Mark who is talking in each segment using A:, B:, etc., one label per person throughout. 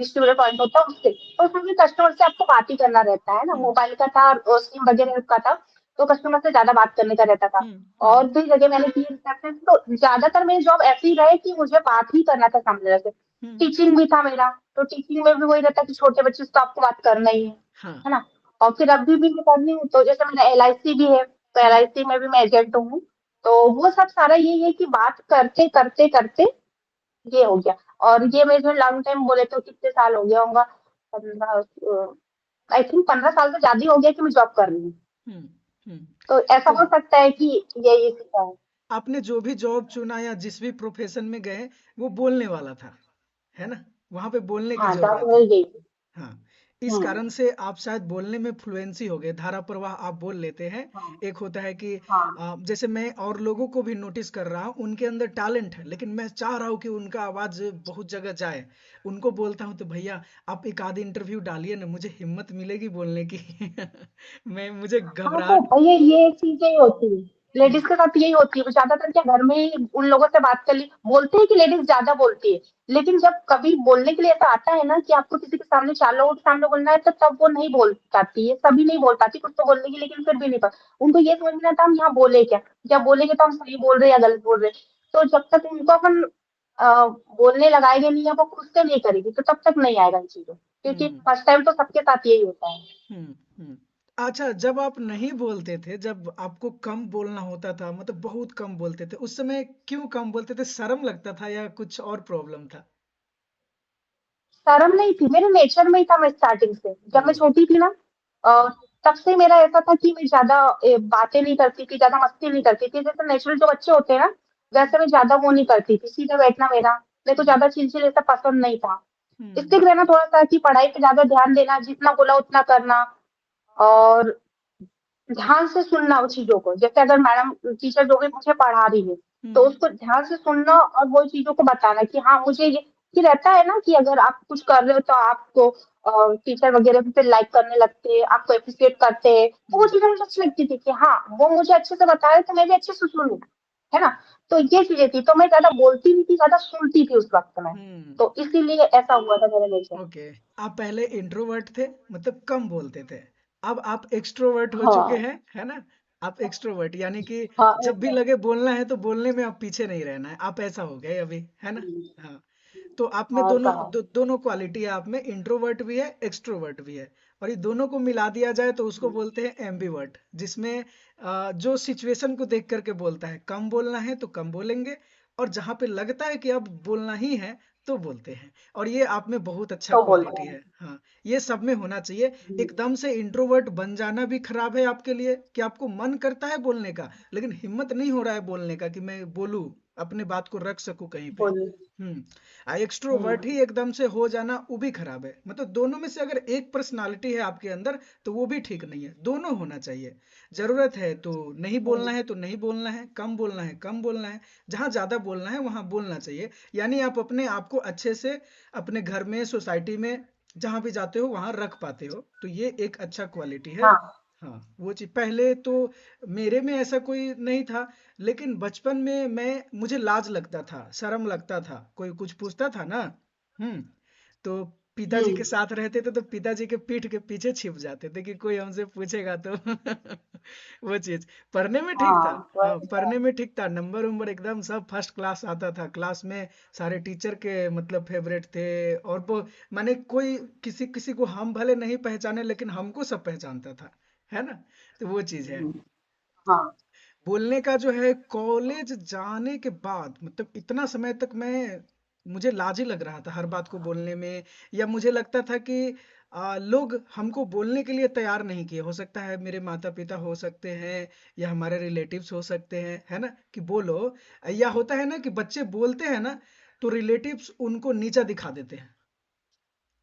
A: Distributor point होता है उससे, तो उसमें भी कस्टमर से आपको बात ही करना रहता है ना,
B: हम्म
A: मोबाइल का था और सिम वगैरह का था, तो कस्टमर से ज्यादा बात करने का रहता था।
B: हम्म
A: और भी जगह मैंने की रिसेप्शन, तो ज्यादातर मेरी जॉब ऐसी रहे कि मुझे बात ही करना था सामने वाले से।
B: हम्म।
A: टीचिंग भी था मेरा, तो टीचिंग में भी वही रहता कि छोटे बच्चे से तो आपको बात करना ही
B: हाँ।
A: है ना। और फिर अभी भी मैं कर रही हूँ, तो जैसे मेरा LIC भी है, तो
B: हम्म
A: LIC में भी मैं एजेंट हूँ। तो वो सब सारा यही है कि बात करते करते करते ये हो गया। और ये मैं जो लॉन्ग टाइम बोले तो कितने साल हो गया होगा, 15, आई थिंक 15 साल से ज्यादा ही हो गया कि मैं जॉब कर रही हूँ।
B: हम्म हम्म।
A: तो ऐसा
B: तो
A: हो सकता है कि ये इसी का है।
B: आपने जो भी जॉब चुना या जिस भी प्रोफेशन में गए, वो बोलने वाला था, है ना? वहां पे बोलने की
A: हाँ, जॉब
B: जरूरत है।
A: वही गई।
B: हाँ। इस
A: हम्म।
B: कारण से आप शायद बोलने में फ्लुएंसी हो गए, धारा प्रवाह आप बोल लेते हैं।
A: हाँ।
B: एक होता है कि
A: हाँ।
B: जैसे मैं और लोगों को भी नोटिस कर रहा हूँ, उनके अंदर टैलेंट है, लेकिन मैं चाह रहा हूँ कि उनका आवाज बहुत जगह जाए। उनको बोलता हूँ तो भैया आप एक आध इंटरव्यू डालिए ना, मुझे हिम्मत मिलेगी बोलने की। मैं मुझे
A: हाँ, तो
B: घबराहट।
A: भैया ये चीजें होती है,
B: हम्म
A: लेडीज के साथ यही होती है। वो ज्यादातर क्या घर में ही उन लोगों से बात कर ली, बोलते हैं कि लेडीज ज्यादा बोलती है, लेकिन जब कभी बोलने के लिए ऐसा आता है ना कि आपको किसी के सामने 4 लोगों के सामने बोलना है, तो तब वो नहीं बोल पाती है, सभी नहीं बोल पाती, कुछ तो बोलने की, लेकिन फिर भी नहीं पता उनको ये समझ में आता हम यहाँ बोले क्या, जब बोलेंगे तो हम सही बोल रहे हैं या गलत बोल रहे हैं। तो जब तक उनको अपन बोलने लगाएंगे नहीं, या वो खुद से नहीं करेगी, तो तब तक नहीं आएगा इन चीजों, क्योंकि
B: हम्म
A: फर्स्ट टाइम तो सबके साथ यही होता है।
B: हम्म। अच्छा, जब आप नहीं बोलते थे, जब आपको कम बोलना होता था, मतलब बहुत कम बोलते थे, उस समय क्यों कम बोलते थे? शर्म लगता था या कुछ और प्रॉब्लम था?
A: शर्म नहीं थी, मेरे नेचर में ही था। मैं स्टार्टिंग से,
B: ओ।
A: जब मैं छोटी थी ना, अ, तब से मेरा ऐसा था कि मैं ज्यादा बातें नहीं करती थी, ज्यादा मस्ती नहीं करती थी। जैसे नेचुरल जो बच्चे होते हैं ना, वैसे मैं ज्यादा वो नहीं करती थी, सीधा बैठना मेरा। मेरे को
B: हम्म
A: ज्यादा चिलचिल ऐसा पसंद नहीं था।
B: हम्म
A: स्टिक रहना थोड़ा सा, कि पढ़ाई पे ज्यादा ध्यान देना, जितना बोला उतना करना, और ध्यान से सुनना वो चीजों को। जैसे अगर मैडम टीचर जो भी मुझे पढ़ा रही है, तो
B: हम्म
A: उसको ध्यान से सुनना और वो चीजों को बताना कि हाँ मुझे ये, कि रहता है ना कि अगर आप कुछ कर रहे हो तो आपको टीचर वगैरह भी फिर लाइक करने लगते हैं, आपको अप्रिशिएट करते हैं, तो वो
B: हम्म
A: चीजें मुझे अच्छी लगती थी कि हाँ वो मुझे अच्छे से बता रहे तो मैं भी अच्छे से सुनूं, है ना। तो ये चीजें थी, तो मैं ज्यादा बोलती नहीं थी, ज्यादा सुनती थी उस वक्त में।
B: हम्म।
A: तो इसीलिए ऐसा हुआ था मेरे नेचर।
B: ओके। आप पहले इंट्रोवर्ट थे, मतलब कम बोलते थे। अब आप एक्सट्रोवर्ट हो चुके
A: हाँ।
B: हैं, है ना? आप एक्सट्रोवर्ट यानी कि
A: हाँ,
B: जब भी
A: ऐसा।
B: लगे बोलना है तो बोलने में आप पीछे नहीं रहना है, आप ऐसा हो गए अभी, है ना? हाँ। तो आप में
A: हाँ,
B: दोनों
A: ऐसा है।
B: दोनों क्वालिटी है, आप में इंट्रोवर्ट भी है, एक्सट्रोवर्ट भी है। और ये दोनों को मिला दिया जाए तो उसको बोलते हैं एम्बीवर्ट, जिसमें जो सिचुएशन को देख करके बोलता है, कम बोलना है तो कम बोलेंगे, और जहां पे लगता है कि अब बोलना ही है तो बोलते हैं। और ये आप में बहुत अच्छा
A: तो बोलते
B: क्वालिटी
A: हैं।
B: है। हाँ, ये सब में होना चाहिए। एकदम से इंट्रोवर्ट बन जाना भी खराब है आपके लिए, कि आपको मन करता है बोलने का, लेकिन हिम्मत नहीं हो रहा है बोलने का कि मैं बोलूं, अपने बात को रख सकूं कहीं पे।
A: बोलिए।
B: एक्सट्रोवर्ट
A: हम्म।
B: ही एकदम से हो जाना वो भी खराब है। मतलब दोनों में से अगर एक पर्सनालिटी है आपके अंदर, तो वो भी ठीक नहीं है, दोनों होना चाहिए। जरूरत है तो नहीं बोलना
A: हम्म।
B: है तो नहीं बोलना है, कम बोलना है कम बोलना है, जहां ज्यादा बोलना है वहां बोलना चाहिए। यानी आप अपने आप को अच्छे से अपने घर में, सोसाइटी में, जहां भी जाते हो वहां रख पाते हो, तो ये एक अच्छा क्वालिटी है।
A: हाँ।
B: हाँ, वो चीज पहले तो मेरे में ऐसा कोई नहीं था, लेकिन बचपन में मैं मुझे लाज लगता था, शर्म लगता था, कोई कुछ पूछता था ना। हम्म। तो पिताजी
A: हम्म।
B: के साथ रहते थे तो पिताजी के पीठ के पीछे छिप जाते थे कि कोई हमसे पूछेगा तो। वो चीज। पढ़ने में ठीक था।
A: हाँ,
B: हाँ,
A: वही तो।
B: पढ़ने में ठीक था, नंबर उम्बर एकदम सब फर्स्ट क्लास आता था, क्लास में सारे टीचर के मतलब फेवरेट थे। और वो माने कोई किसी किसी को हम भले नहीं पहचाने, लेकिन हमको सब पहचानता था, है ना? तो वो चीज है।
A: हाँ।
B: बोलने का जो है, कॉलेज जाने के बाद मतलब इतना समय तक मैं, मुझे लाज ही लग रहा था हर बात को बोलने में। या मुझे लगता था कि लोग हमको बोलने के लिए तैयार नहीं किए, हो सकता है मेरे माता पिता हो सकते हैं, या हमारे रिलेटिव्स हो सकते हैं, है ना, कि बोलो। या होता है ना कि बच्चे बोलते हैं ना, तो रिलेटिव्स उनको नीचा दिखा देते हैं,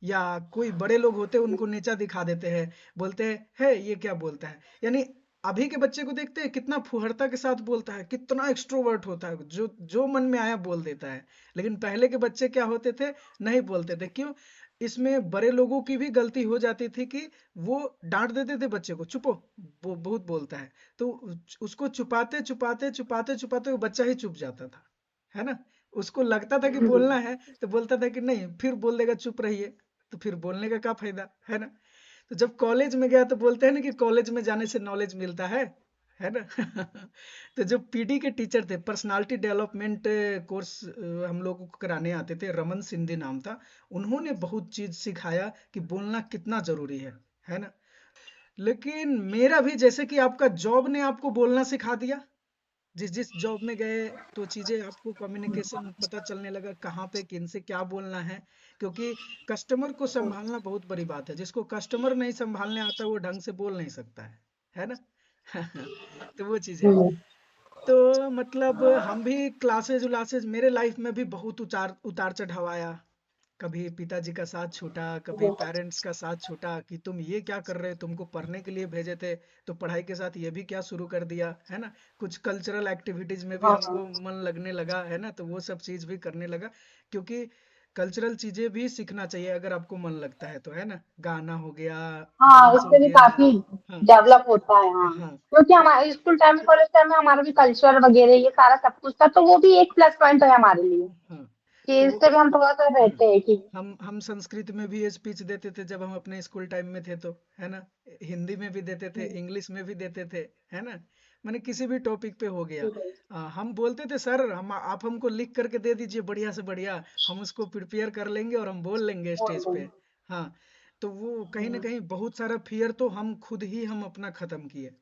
B: या कोई बड़े लोग होते हैं उनको नीचा दिखा देते हैं, बोलते हैं है ये क्या बोलता है। यानी अभी के बच्चे को देखते हैं कितना फुहरता के साथ बोलता है, कितना एक्सट्रोवर्ट होता है, जो जो मन में आया बोल देता है। लेकिन पहले के बच्चे क्या होते थे, नहीं बोलते थे। क्यों? इसमें बड़े लोगों की भी गलती हो जाती थी कि वो डांट देते थे बच्चे को, चुपो, वो बहुत बोलता है। तो उसको छुपाते छुपाते छुपाते छुपाते वो बच्चा ही चुप जाता था, है ना? उसको लगता था कि बोलना है तो बोलता था कि नहीं, फिर बोल देगा चुप रहिए। तो फिर बोलने का क्या फायदा, है ना? तो जब कॉलेज में गया तो बोलते हैं ना कि कॉलेज में जाने से नॉलेज मिलता है ना? तो जो पीटी के टीचर थे, पर्सनालिटी डेवलपमेंट कोर्स हम लोगों को कराने आते थे, रमन सिंधी नाम था। उन्होंने बहुत चीज सिखाया कि बोलना कितना जरूरी है ना? लेकिन मेरा भी जैसे कि आपका जॉब ने आपको बोलना सिखा दिया, जिस जिस जॉब में गए तो चीजें आपको कम्युनिकेशन पता चलने लगा, कहाँ पे किन से क्या बोलना है। क्योंकि कस्टमर को संभालना बहुत बड़ी बात है, जिसको कस्टमर नहीं संभालने आता वो ढंग से बोल नहीं सकता है ना? तो वो चीज है।
A: हम्म,
B: तो मतलब हम भी क्लासेज उलासेज, मेरे लाइफ में भी बहुत उतार उतार चढ़ाव आया। कभी पिताजी का साथ छूटा, कभी पेरेंट्स का साथ छूटा कि तुम ये क्या कर रहे हो, तुमको पढ़ने के लिए भेजे थे तो पढ़ाई के साथ ये भी क्या शुरू कर दिया, है ना? कुछ कल्चरल एक्टिविटीज में भी
A: हाँ
B: हमको मन लगने लगा, है ना? तो वो सब चीज भी करने लगा, क्योंकि कल्चरल चीजें भी सीखना चाहिए अगर आपको मन लगता है तो, है ना? गाना हो गया,
A: हाँ,
B: डांस हो
A: उससे भी
B: गया।
A: काफी
B: हाँ
A: डेवलप होता है। हाँ,
B: हाँ।
A: क्योंकि हमारे स्कूल टाइम में, कॉलेज टाइम में हमारा भी कल्चर वगैरह ये सारा सब कुछ था, तो वो भी एक प्लस पॉइंट है हमारे लिए,
B: हाँ
A: कि
B: तो
A: इससे भी हम थोड़ा सा
B: हम्म,
A: रहते हैं कि
B: हम संस्कृत में भी स्पीच देते थे जब हम अपने स्कूल टाइम में थे तो, है ना? हिंदी में भी देते थे, इंग्लिश में भी देते थे, है ना? मैंने किसी भी टॉपिक पे हो गया, हम बोलते थे सर हम आप हमको लिख करके दे दीजिए बढ़िया से बढ़िया, हम उसको प्रिपेयर कर लेंगे और हम बोल लेंगे
A: बोल
B: स्टेज पे।
A: देंगे।
B: हाँ, तो वो कहीं ना कहीं बहुत सारा फियर तो हम खुद ही हम अपना खत्म किए।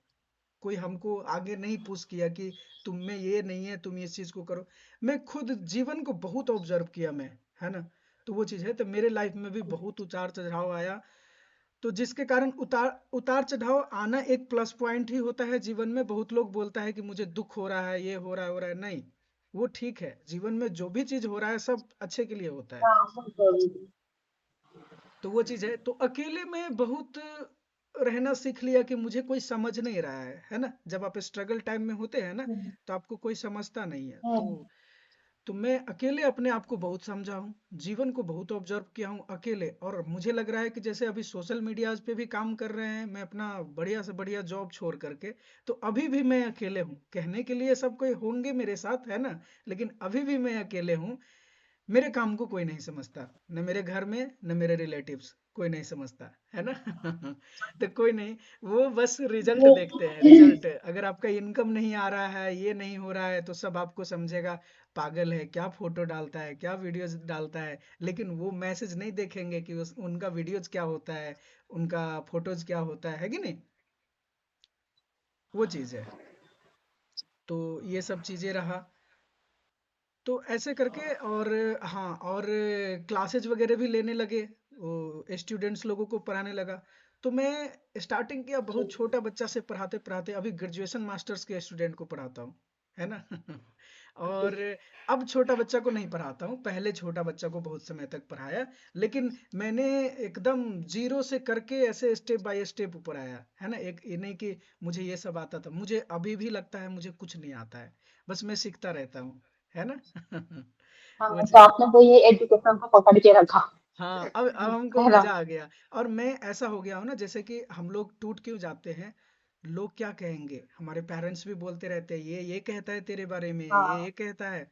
B: कोई हमको आगे नहीं पुश किया कि तुम में ये नहीं है, तुम इस चीज को करो। मैं खुद जीवन को बहुत ऑब्जर्व किया मैं, है ना? तो वो चीज है, तो मेरे लाइफ में भी बहुत उतार चढ़ाव आया। तो जिसके कारण उतार उतार चढ़ाव आना एक प्लस पॉइंट ही होता है जीवन में। बहुत लोग बोलता है कि मुझे दुख हो रहा है, ये हो रहा है, नहीं, वो ठीक है। जीवन में जो भी चीज हो रहा है सब अच्छे के लिए होता है।
A: हाँ, बहुत जरूरी।
B: तो वो चीज है। तो अकेले में बहुत रहना सीख लिया कि मुझे कोई समझ नहीं रहा है ना? जब आप स्ट्रगल टाइम में होते हैं ना, तो आपको कोई समझता नहीं है। तो मैं अकेले अपने आप को बहुत समझा हूँ, जीवन को बहुत ऑब्जर्व किया हूँ अकेले। और मुझे लग रहा है कि जैसे अभी सोशल मीडियाज पे भी काम कर रहे हैं, मैं अपना बढ़िया से बढ़िया जॉब छोड़ करके, तो अभी भी मैं अकेले हूँ। कहने के लिए सब कोई होंगे मेरे साथ, है ना? लेकिन अभी भी मैं अकेले हूँ। मेरे काम को कोई नहीं समझता, न मेरे घर में न मेरे रिलेटिव्स, कोई नहीं समझता, है ना? तो कोई नहीं, वो बस रिजल्ट देखते हैं, रिजल्ट। अगर आपका इनकम नहीं आ रहा है, ये नहीं हो रहा है, तो सब आपको समझेगा पागल है, क्या फोटो डालता है, क्या वीडियोस डालता है। लेकिन वो मैसेज नहीं देखेंगे कि उनका वीडियोज क्या होता है, उनका फोटोज क्या होता है कि नहीं? वो चीज है। तो ये सब चीजें रहा। तो ऐसे करके, और हाँ, और क्लासेज वगैरह भी लेने लगे, वो स्टूडेंट्स लोगों को पढ़ाने लगा। तो मैं स्टार्टिंग किया बहुत छोटा बच्चा से, पढ़ाते पढ़ाते अभी ग्रेजुएशन मास्टर्स के स्टूडेंट को पढ़ाता हूँ, है ना? और अब छोटा बच्चा को नहीं पढ़ाता हूँ, पहले छोटा बच्चा को बहुत समय तक पढ़ाया। लेकिन मैंने एकदम जीरो से करके ऐसे स्टेप बाय स्टेप ऊपर आया, है ना? एक ये नहीं कि मुझे ये सब आता था, मुझे अभी भी लगता है मुझे कुछ नहीं आता है, बस मैं सीखता रहता हूँ, है ना?
A: हाँ,
B: वो
A: तो
B: चीज।
A: आपने तो ये एजुकेशन को पकड़ के रखा
B: हाँ, अब हमको
A: है ना।
B: मजा आ गया। और मैं ऐसा हो गया हूँ ना, जैसे कि हम लोग टूट क्यों जाते हैं, लोग क्या कहेंगे, हमारे पेरेंट्स भी बोलते रहते हैं ये कहता है तेरे बारे में, ये
A: हाँ,
B: कहता है।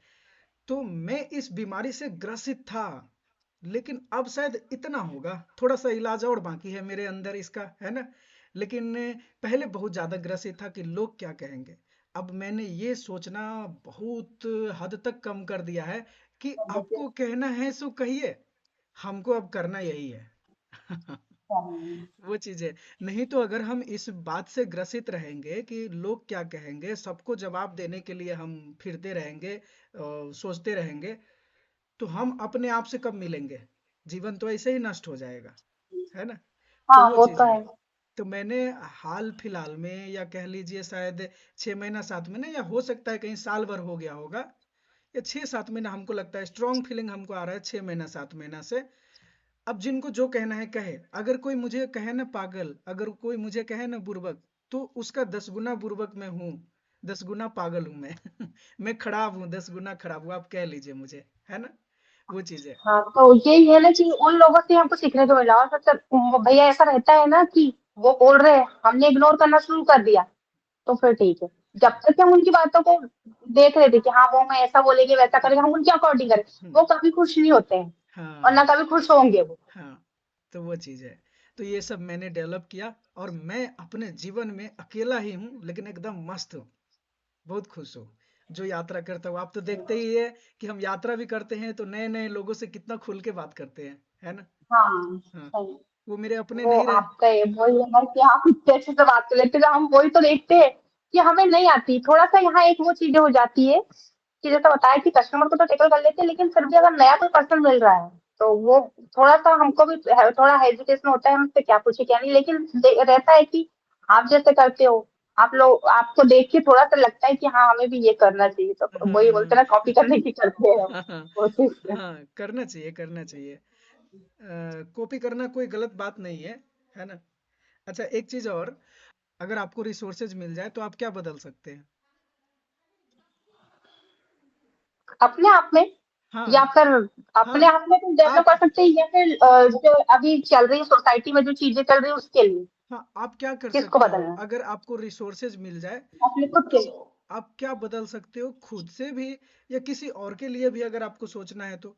B: तो मैं इस बीमारी से ग्रसित था, लेकिन अब शायद इतना होगा, थोड़ा सा इलाज और बाकी है मेरे अंदर इसका, है ना? लेकिन पहले बहुत ज्यादा ग्रसित था कि लोग क्या कहेंगे। अब मैंने ये सोचना बहुत हद तक कम कर दिया है कि आपको कहना है सो कहिए, हमको अब करना यही है। वो चीज है। नहीं तो अगर हम इस बात से ग्रसित रहेंगे कि लोग क्या कहेंगे, सबको जवाब देने के लिए हम फिरते रहेंगे, सोचते रहेंगे, तो हम अपने आप से कब मिलेंगे? जीवन तो ऐसे ही नष्ट हो जाएगा, है ना? तो
A: हाँ,
B: वो
A: वो
B: चीज
A: तो
B: है।
A: है।
B: तो मैंने हाल फिलहाल में, या कह लीजिए शायद 6 महीना 7 महीने, या हो सकता है कहीं साल भर हो गया होगा, या 6 7 महीना, हमको लगता है स्ट्रॉन्ग फीलिंग हमको आ रहा है 6 महीना 7 महीना से। अब जिनको जो कहना है कहे, अगर कोई मुझे कहे ना पागल, अगर कोई मुझे कहे ना बुर्बक, तो उसका 10 गुना बुर्बक मैं हूँ, 10 गुना पागल हूं मैं। मैं खराब हूँ, 10 गुना खराब हूँ, आप कह लीजिए मुझे, है ना? वो चीज है।
A: हाँ, तो यही है ना कि उन लोगों से हमको सीखने को मिला। और मतलब भैया ऐसा रहता है ना कि वो बोल रहे हैं, हमने इग्नोर करना शुरू कर दिया, तो फिर ठीक है। जब तक कि हम उनकी बातों को देख रहे थे कि हाँ, वो मैं ऐसा बोलेंगे वैसा करेंगे, हम उनके अकॉर्डिंग करें,
B: हम्म,
A: वो कभी खुश नहीं होते हैं और ना
B: हाँ
A: कभी खुश होंगे वो।
B: हाँ। तो वो चीज़ है। तो ये सब मैंने डेवलप किया और मैं अपने जीवन में अकेला ही हूँ, लेकिन एकदम मस्त हूँ, बहुत खुश हूँ। जो यात्रा करता हूँ, आप तो देखते ही है कि हम यात्रा भी करते हैं तो नए-नए लोगों से कितना खुल के बात करते हैं, है ना?
A: हाँ
B: हाँ,
A: सही।
B: वो मेरे अपने
A: वो
B: नहीं रहे।
A: आपका ये वही है ना कि आप इतने अच्छे से बात कर लेते हैं, हम वही तो देखते हैं कि हमें नहीं आती। थोड़ा सा यहाँ एक वो चीजें हो जाती है कि जैसा बताया कि कस्टमर को तो टेकल कर लेते हैं, लेकिन फिर भी अगर नया कोई पर्सन मिल रहा है तो वो थोड़ा सा हमको भी थोड़ा हेजिटेशन होता है, हमसे क्या पूछे क्या नहीं। लेकिन रहता है कि आप जैसे करते हो, आप लोग आपको देख के थोड़ा सा लगता है कि हाँ हमें भी ये करना चाहिए, तो वही बोलते हैं ना, कॉपी करने की करते हैं हम
B: हाँ, हाँ,
A: कोशिश।
B: हाँ, करना चाहिए, करना चाहिए। कॉपी करना कोई गलत बात नहीं है ना? अच्छा, एक चीज़ और, अगर आपको रिसोर्सेज मिल जाए तो आप क्या बदल सकते हैं?
A: अपने आप में, या
B: हाँ,
A: फिर
B: हाँ,
A: अपने आप में तुम डेवलप
B: आप
A: कर सकते हैं, या फिर जो अभी चल रही है सोसाइटी में जो चीजें चल रही है उसके लिए
B: हाँ, आप क्या कर
A: किसको
B: सकते हो
A: बदलना है?
B: अगर आपको रिसोर्सेज मिल जाए?
A: अपने खुद के लिए।
B: आप क्या बदल सकते हो खुद से भी या किसी और के लिए भी, अगर आपको सोचना है तो?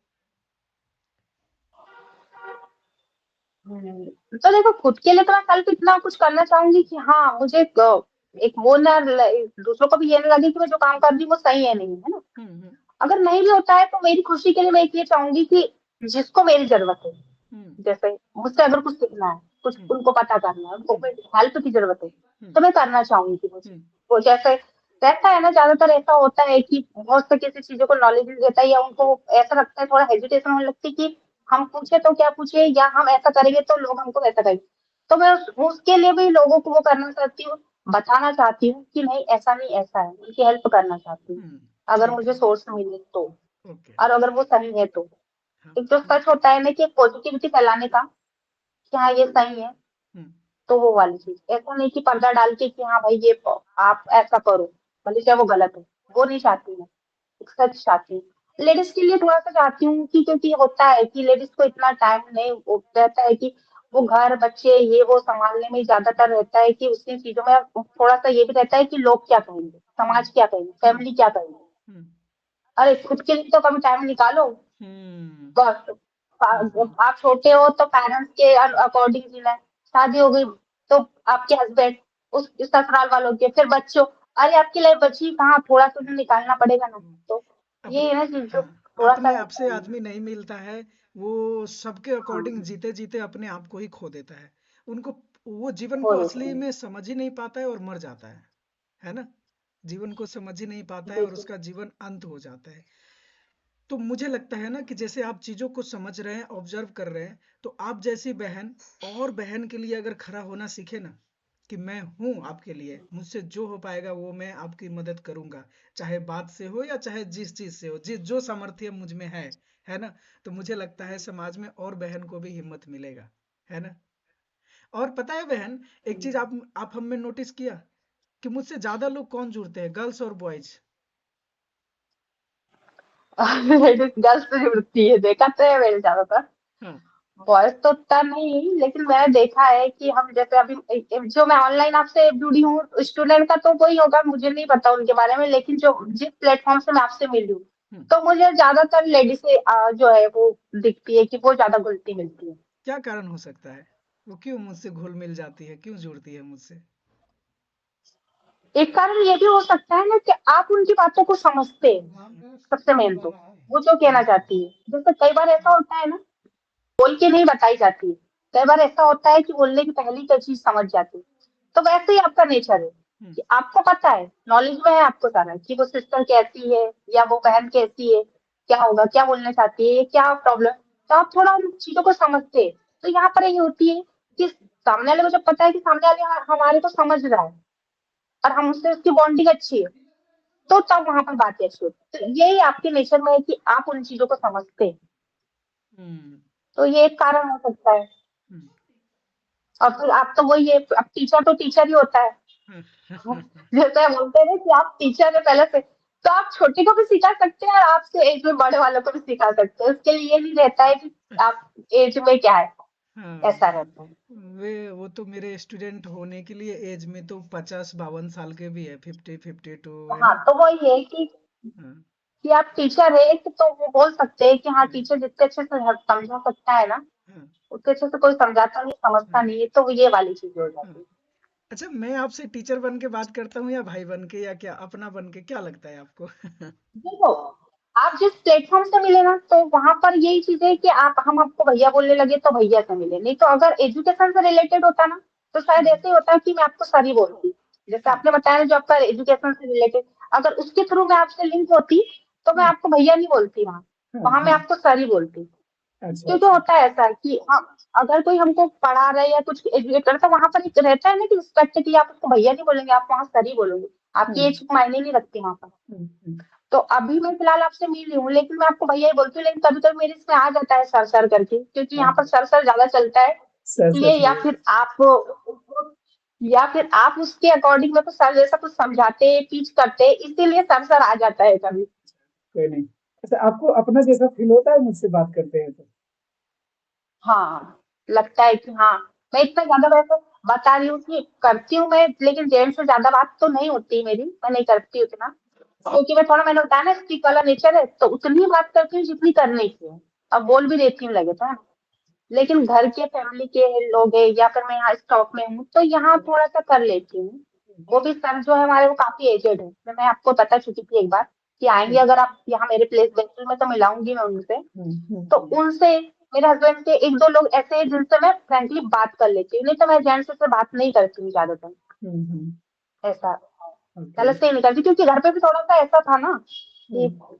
A: तो देखो खुद के लिए तो मैं कल इतना कुछ करना चाहूंगी कि हाँ मुझे एक वो ना दूसरों को भी ये ना लगे कि मैं जो काम कर रही हूँ वो सही है नहीं, है ना।
B: हम्म, हम्म,
A: अगर नहीं भी होता है तो मेरी खुशी के लिए मैं एक ये चाहूंगी कि जिसको मेरी जरूरत है,
B: हम्म,
A: जैसे मुझसे अगर कुछ सीखना है, कुछ
B: हम्म,
A: उनको पता करना है, उनको हेल्प की जरूरत है,
B: हम्म,
A: तो मैं करना चाहूंगी वो चीज।
B: हम्म,
A: वो जैसे रहता है ना, ज्यादातर ऐसा होता है कि बहुत से किसी चीजों को नॉलेज नहीं रहता है, या उनको ऐसा लगता है, थोड़ा हेजिटेशन होने लगती है कि हम पूछे तो क्या पूछे, या हम ऐसा करेंगे तो लोग हमको वैसा करेंगे। तो मैं उसके लिए भी लोगों को वो करना चाहती हूँ, बताना चाहती हूँ कि नहीं ऐसा नहीं ऐसा है, उनकी हेल्प करना चाहती हूँ,
B: हम्म,
A: अगर
B: ठीक
A: मुझे
B: है।
A: सोर्स मिले तो।
B: ओके।
A: और अगर वो सही है तो
B: हाँ।
A: एक जो सच होता है ना कि पॉजिटिविटी फैलाने का, कि हाँ ये सही है,
B: हम्म,
A: तो वो वाली चीज। ऐसा नहीं कि पर्दा डाल के कि हाँ भाई ये आप ऐसा करो, भले चाहे वो गलत है, वो नहीं चाहती मैं। एक सच चाहती हूँ। लेडीज के लिए थोड़ा सा चाहती हूँ कि क्योंकि होता है कि लेडीज को इतना टाइम नहीं रहता है कि वो घर बच्चे ये वो संभालने में ज्यादातर रहता है, कि उसकी चीजों में थोड़ा सा ये भी रहता है कि लोग क्या कहेंगे,
B: हम्म,
A: समाज क्या कहेंगे,
B: हम्म,
A: फैमिली क्या कहेंगे।
B: हम्म,
A: अरे खुद के लिए तो कभी टाइम निकालो।
B: हम्म,
A: बस
B: हम्म,
A: जब आप छोटे हो तो पेरेंट्स के अकॉर्डिंग जीना है, शादी हो गई तो आपके हस्बैंड, उस ससुराल वालों के, फिर बच्चों। अरे आपकी लाइफ बची कहाँ, थोड़ा सा तो निकालना पड़ेगा ना।
B: हम्म।
A: तो ये
B: अपने
A: है ना चीज जो
B: हाँ,
A: थोड़ा सा
B: अपने आप
A: रहता
B: से
A: है।
B: आदमी नहीं मिलता है। वो सबके अकॉर्डिंग
A: हाँ
B: जीते जीते अपने आप को ही खो देता है। उनको वो जीवन को
A: हो देता
B: असली
A: है।
B: में समझ ही नहीं पाता है और मर जाता है ना? जीवन को समझ ही नहीं पाता है और
A: बिल्कुल।
B: उसका जीवन अंत हो जाता है। तो मुझे लगता है ना कि जैसे आप चीजों को समझ रहे हैं, ऑब्जर्व कर रहे हैं, तो आप जैसी बहन और बहन के लिए अगर खड़ा होना सीखे ना, कि मैं हूं आपके लिए, मुझसे जो हो पाएगा वो मैं आपकी मदद करूंगा, चाहे बात से हो या चाहे जिस चीज से हो, जिस जो सामर्थ्य मुझ में है ना? तो मुझे लगता है समाज में और बहन को भी हिम्मत मिलेगा, है ना? और पता है बहन, एक चीज आप हम में नोटिस किया कि मुझसे ज्यादा लोग कौन जुड़ते हैं, गर्ल्स और बॉयज?
A: गर्ल्स से जुड़ती है, देखा तो है मैंने ज्यादातर।
B: हाँ,
A: बॉयज तो उतना नहीं, लेकिन मैंने देखा है कि हम जैसे अभी जो मैं ऑनलाइन आपसे जुड़ी हूँ, स्टूडेंट का तो वही होगा, मुझे नहीं पता उनके बारे में, लेकिन जो जिस प्लेटफॉर्म से मैं आपसे मिली हूँ,
B: हम्म,
A: तो मुझे ज्यादातर लेडीज से जो है वो दिखती है कि वो ज्यादा घुलती मिलती है।
B: क्या कारण हो सकता है? वो क्यों मुझसे घुल मिल जाती है, क्यों जुड़ती है मुझसे?
A: एक कारण ये भी हो सकता है ना कि आप उनकी बातों को समझते हैं, सबसे मेन तो वो जो कहना
B: हम्म,
A: चाहती है। जैसे कई बार ऐसा होता है ना, बोल के नहीं बताई जाती है, कई बार ऐसा होता है कि बोलने की पहली कोई चीज समझ जाती है। तो वैसे ही आपका नेचर है
B: हम्म,
A: कि आपको पता है, नॉलेज में है आपको सारा, कि वो सिस्टर कैसी है या वो बहन कैसी है, क्या होगा, क्या बोलना चाहती है, क्या प्रॉब्लम। तो आप थोड़ा उन चीजों को समझते हैं। तो यहाँ पर ये होती है कि सामने वाले को जब पता है कि सामने वाले हमारे को समझ रहा है और हम उससे उसकी बॉन्डिंग अच्छी है, तो तब वहां पर बातें अच्छी होती है। तो यही आपके नेचर में है कि आप उन चीजों को समझते हैं।
B: हम्म,
A: तो ये एक कारण हो सकता है।
B: हम्म,
A: और फिर आप तो वही है, अब टीचर तो टीचर ही होता है।
B: हम्म।
A: जैसे बोलते हैं ना कि आप टीचर है पहले से, तो आप छोटे को भी सिखा सकते हैं और आपसे एज में बड़े वालों को भी सिखा सकते हैं। उसके लिए ये नहीं रहता है कि आप एज में क्या है,
B: हाँ,
A: ऐसा रहता है।
B: वे वो तो मेरे स्टूडेंट होने के लिए एज में तो 50-52 साल के भी है, 50-52, है
A: हाँ
B: ना?
A: तो वही है
B: हाँ,
A: कि आप टीचर है तो वो बोल सकते हैं कि हाँ
B: हाँ,
A: टीचर जितने अच्छे से समझा सकता है ना,
B: हाँ,
A: उसके अच्छे से कोई समझाता नहीं, समझता
B: हाँ,
A: नहीं है, तो ये वाली चीज़ें हो
B: हाँ।
A: जाती है।
B: अच्छा, मैं आपसे टीचर बन के बात करता हूँ या भाई बन के या क्या अपना बन के, क्या लगता है आपको?
A: देखो, आप जिस प्लेटफ़ॉर्म से मिले ना, तो वहाँ पर यही चीज़ है कि आप हम आपको भैया बोलने लगे तो भैया से मिले, नहीं तो अगर एजुकेशन से रिलेटेड होता ना, तो शायद
B: हाँ,
A: ऐसे ही होता कि मैं आपको सर ही बोलती। जैसे
B: हाँ,
A: आपने बताया ना जो आपका एजुकेशन से रिलेटेड, अगर उसके थ्रू मैं आपसे लिंक होती, तो मैं
B: हाँ,
A: आपको भैया नहीं बोलती वहाँ,
B: हाँ,
A: वहाँ मैं
B: हाँ।
A: आपको सर ही बोलती।
B: अच्छा,
A: क्योंकि
B: अच्छा।
A: होता है ऐसा कि हम अगर कोई हमको पढ़ा रहा है या कुछ एजुकेट कर रहा है, तो वहाँ पर एक रहता है ना कि रिस्पेक्ट कि आप उसको भैया नहीं बोलेंगे, आप वहाँ सर ही बोलोगे। आपकी
B: हुँ,
A: एज मायने नहीं रखती वहाँ पर।
B: हुँ, हुँ।
A: तो अभी मैं फिलहाल आपसे मिल रही हूँ, लेकिन मैं आपको भैया ही बोलती हूँ, लेकिन कभी कभी मेरे इसमें आ जाता है सर सर करके, क्योंकि
B: हाँ,
A: यहाँ पर सर सर ज्यादा चलता है,
B: सच
A: इसलिए
B: सच में।
A: या फिर आप उसके अकॉर्डिंग में तो सर जैसा कुछ समझाते टीच करते, इसीलिए सर सर आ जाता है कभी।
B: कोई नहीं। अच्छा, आपको अपना जैसा फ़ील होता है मुझसे बात करते हैं तो?
A: हाँ, लगता है कि हाँ, मैं इतना ज्यादा वैसे बता रही हूँ कि करती हूँ मैं, लेकिन जेंट्स से ज्यादा बात तो नहीं होती मेरी, मैं नहीं करती उतना, क्योंकि मैं थोड़ा, मैंने बताया ना स्टिक वाला नेचर है, तो उतनी ही बात करती हूँ जितनी करनी चाहिए। अब बोल भी देती हूँ लगे तो, है ना? लेकिन घर के फैमिली के लोग हैं या फिर मैं यहाँ स्टॉक में हूँ, तो यहाँ थोड़ा सा कर लेती हूँ। वो भी सर जो है हमारे, वो काफी एजेड है, तो मैं आपको बता चुकी थी एक बार कि आएंगे
B: हुँ,
A: अगर आप यहाँ मेरे प्लेस बेंगलुरु में, तो मिलाऊंगी मैं उनसे।
B: हुँ, हुँ,
A: तो
B: हुँ।
A: उनसे, मेरे हस्बैंड के एक दो लोग ऐसे हैं जिनसे मैं फ्रेंकली बात कर लेती हूँ, नहीं तो मैं जेंट्स से बात नहीं करती हूँ ज्यादातर।
B: हुँ, हुँ।
A: ऐसा
B: ओके।
A: पहले से ही नहीं करती, क्योंकि घर पे भी थोड़ा सा ऐसा था ना कि
B: हुँ,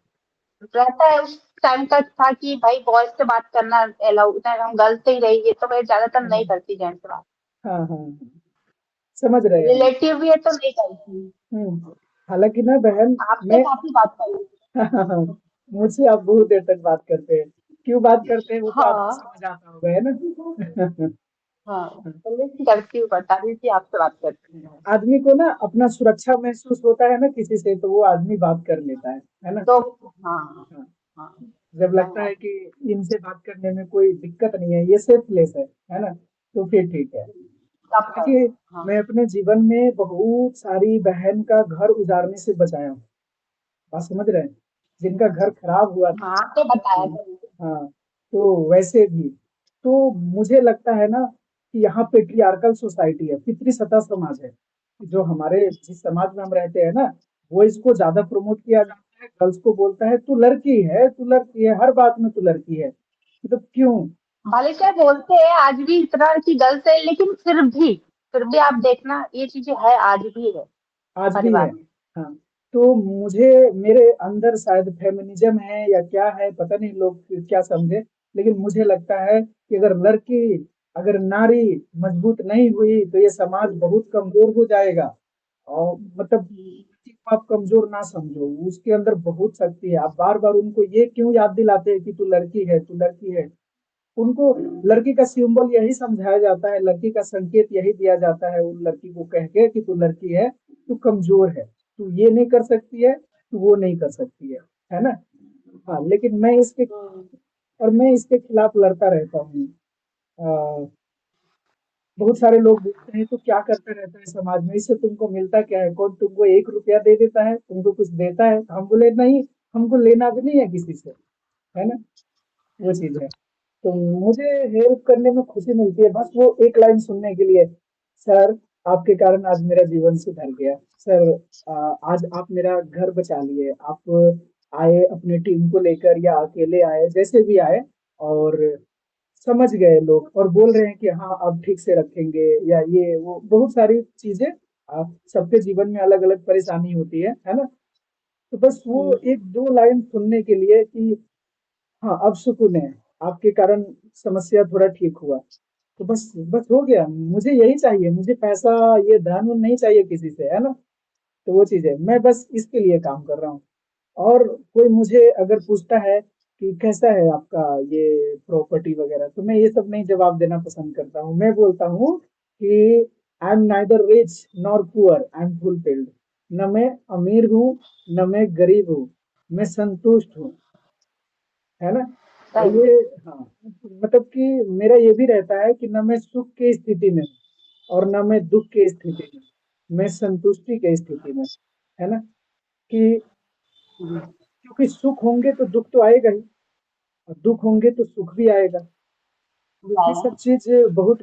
A: रहता है, उस टाइम तक था कि भाई बॉयज से बात करना अलाउ, हम गर्ल्स से ही रहेंगे, तो मैं ज्यादातर नहीं
B: हाँ,
A: करती जेंट्स से बात।
B: हाँ, हाँ, हाँ। समझ रहे हैं हम।
A: रिलेटिव भी है तो नहीं करती।
B: हुँ। हालाँकि ना बहन,
A: आपसे
B: मैं
A: काफी बात करी।
B: मुझसे आप बहुत देर तक बात करते हैं। क्यों बात करते हैं वो तो आपको
A: हाँ,
B: समझ आता होगा, है ना?
A: हाँ, तो मैं करती हूँ, बता रही थी आपसे बात करती हूँ।
B: आदमी को ना अपना सुरक्षा महसूस होता है ना किसी से, तो वो आदमी बात कर लेता है ना?
A: तो हाँ,
B: हाँ,
A: हाँ,
B: जब लगता
A: हाँ,
B: है कि इनसे बात करने में कोई दिक्कत नहीं है, ये सेफ प्लेस है ना? तो फिर ठीक है।
A: तब कर,
B: देखिए,
A: हाँ,
B: मैं अपने जीवन में बहुत सारी बहन का घर उजाड़ने से बचाया हूँ। बात समझ रहे हैं? जिनका घर खराब हुआ था।
A: हाँ, तो बताया
B: हाँ,
A: था मुझे।
B: हाँ, तो वैसे भी तो मुझे लगता है ना कि यहाँ पेट्रियार्कल सोसाइटी है, पितृसत्ता समाज है। जो हमारे जिस समाज में हम रहते हैं ना, वो इसको ज्यादा प्रमोट किया जाता है, गर्ल्स को बोलता है तू लड़की है, हर बात में तू लड़की है। मतलब क्यों?
A: भले से बोलते हैं आज भी इतना की गर्ल्स है, लेकिन फिर भी आप देखना ये चीजें है, आज भी है
B: आज भी है।
A: परिवार में।
B: हाँ, तो मुझे मेरे अंदर शायद फेमिनिज्म है या क्या है, पता नहीं लोग क्या समझे, लेकिन मुझे लगता है कि अगर नारी मजबूत नहीं हुई तो ये समाज बहुत कमजोर हो जाएगा। और मतलब किसी को आप कमजोर ना समझो, उसके अंदर बहुत शक्ति है। आप बार बार उनको ये क्यों याद दिलाते हैं कि तू लड़की है, तू लड़की है? उनको लड़की का सिंबल यही समझाया जाता है, लड़की का संकेत यही दिया जाता है उन लड़की को कह के कि तू लड़की है, तू कमजोर है, तू ये नहीं कर सकती है, तू वो नहीं कर सकती है ना? हाँ, लेकिन
A: हम्म,
B: मैं इसके खिलाफ लड़ता रहता हूँ। अ, बहुत सारे लोग बोलते हैं तो क्या करता रहता है समाज में, इससे तुमको मिलता क्या है? कौन तुमको 1 रुपया दे देता है, तुमको कुछ देता है? हम बोले नहीं, हमको लेना भी नहीं है किसी से, है ना? वो चीज है। तो मुझे हेल्प करने में खुशी मिलती है, बस वो एक लाइन सुनने के लिए, सर आपके कारण आज मेरा जीवन सुधर गया। सर आज आप मेरा घर बचा लिए, आप आए अपने टीम को लेकर या अकेले आए, जैसे भी आए, और समझ गए लोग और बोल रहे हैं कि हाँ अब ठीक से रखेंगे, या ये वो बहुत सारी चीजें। सबके जीवन में अलग अलग परेशानी होती है ना? तो बस वो
A: हम्म,
B: एक दो लाइन सुनने के लिए कि हाँ अब सुकून है, आपके कारण समस्या थोड़ा ठीक हुआ, तो बस बस हो गया। मुझे यही चाहिए, मुझे पैसा, ये धन वन नहीं चाहिए किसी से, है ना? तो वो चीज है, मैं बस इसके लिए काम कर रहा हूँ। और कोई मुझे अगर पूछता है कि कैसा है आपका ये प्रॉपर्टी वगैरह, तो मैं ये सब नहीं जवाब देना पसंद करता हूँ। मैं बोलता हूँ कि I am neither rich nor poor, I am fulfilled. न मैं अमीर हूँ, न मैं गरीब हूँ, मैं संतुष्ट हूँ, है ना? और
A: सही।
B: ये, हाँ, मतलब कि मेरा ये भी रहता है कि न मैं सुख की स्थिति में हूँ और न मैं दुख की स्थिति में हूँ। मैं संतुष्टि की स्थिति में हूँ, है ना? कि
A: हम्म,
B: क्योंकि सुख होंगे तो दुख तो आएगा ही, और दुख होंगे तो सुख भी आएगा।
A: बुलाया
B: ये
A: है।
B: सब चीज़ बहुत